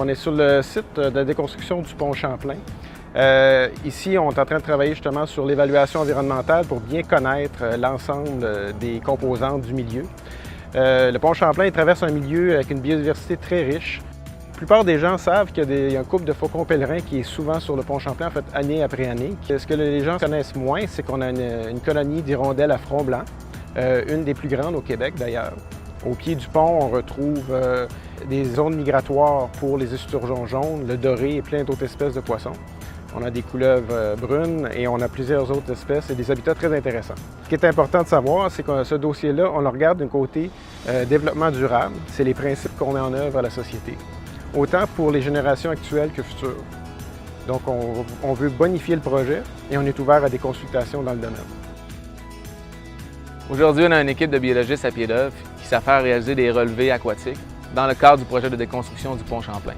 On est sur le site de la déconstruction du pont Champlain. Ici, on est en train de travailler justement sur l'évaluation environnementale pour bien connaître l'ensemble des composantes du milieu. Le pont Champlain traverse un milieu avec une biodiversité très riche. La plupart des gens savent qu'il y a un couple de faucons pèlerins qui est souvent sur le pont Champlain, en fait, année après année. Ce que les gens connaissent moins, c'est qu'on a une colonie d'hirondelles à front blanc, une des plus grandes au Québec d'ailleurs. Au pied du pont, on retrouve des zones migratoires pour les esturgeons jaunes, le doré et plein d'autres espèces de poissons. On a des couleuvres brunes et on a plusieurs autres espèces et des habitats très intéressants. Ce qui est important de savoir, c'est que ce dossier-là, on le regarde d'un côté développement durable. C'est les principes qu'on met en œuvre à la société, autant pour les générations actuelles que futures. Donc, on veut bonifier le projet et on est ouvert à des consultations dans le domaine. Aujourd'hui, on a une équipe de biologistes à pied d'œuvre qui s'affaire à réaliser des relevés aquatiques dans le cadre du projet de déconstruction du pont Champlain.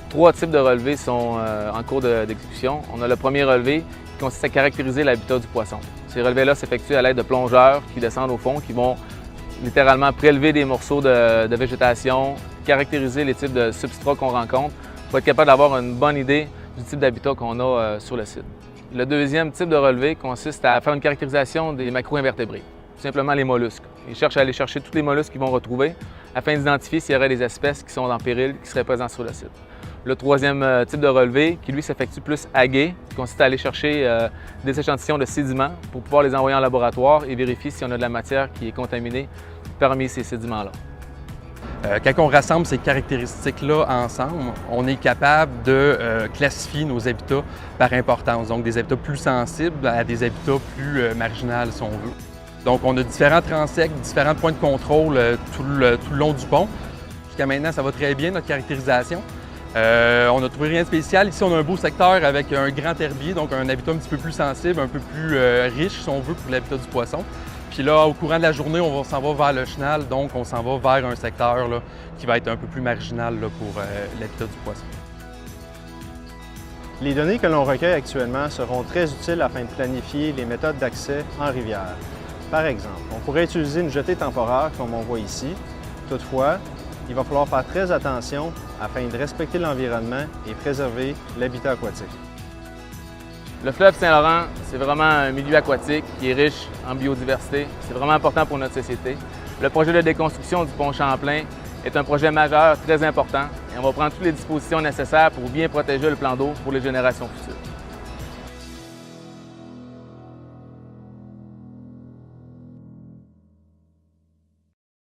3 types de relevés sont en cours d'exécution. On a le premier relevé qui consiste à caractériser l'habitat du poisson. Ces relevés-là s'effectuent à l'aide de plongeurs qui descendent au fond, qui vont littéralement prélever des morceaux de végétation, caractériser les types de substrats qu'on rencontre pour être capable d'avoir une bonne idée du type d'habitat qu'on a sur le site. Le deuxième type de relevé consiste à faire une caractérisation des macro-invertébrés, tout simplement les mollusques. Ils cherchent à aller chercher tous les mollusques qu'ils vont retrouver afin d'identifier s'il y aurait des espèces qui sont en péril, qui seraient présentes sur le site. Le troisième type de relevé, qui lui s'effectue plus à gué, consiste à aller chercher des échantillons de sédiments pour pouvoir les envoyer en laboratoire et vérifier si on a de la matière qui est contaminée parmi ces sédiments-là. Quand on rassemble ces caractéristiques-là ensemble, on est capable de classifier nos habitats par importance, donc des habitats plus sensibles à des habitats plus marginaux, si on veut. Donc, on a différents transects, différents points de contrôle tout le long du pont. Jusqu'à maintenant, ça va très bien, notre caractérisation. On n'a trouvé rien de spécial. Ici, on a un beau secteur avec un grand herbier, donc un habitat un petit peu plus sensible, un peu plus riche, si on veut, pour l'habitat du poisson. Puis là, au courant de la journée, on s'en va vers le chenal, donc on s'en va vers un secteur là, qui va être un peu plus marginal là, pour l'habitat du poisson. Les données que l'on recueille actuellement seront très utiles afin de planifier les méthodes d'accès en rivière. Par exemple, on pourrait utiliser une jetée temporaire comme on voit ici. Toutefois, il va falloir faire très attention afin de respecter l'environnement et préserver l'habitat aquatique. Le fleuve Saint-Laurent, c'est vraiment un milieu aquatique qui est riche en biodiversité. C'est vraiment important pour notre société. Le projet de déconstruction du pont Champlain est un projet majeur, très important, et on va prendre toutes les dispositions nécessaires pour bien protéger le plan d'eau pour les générations futures.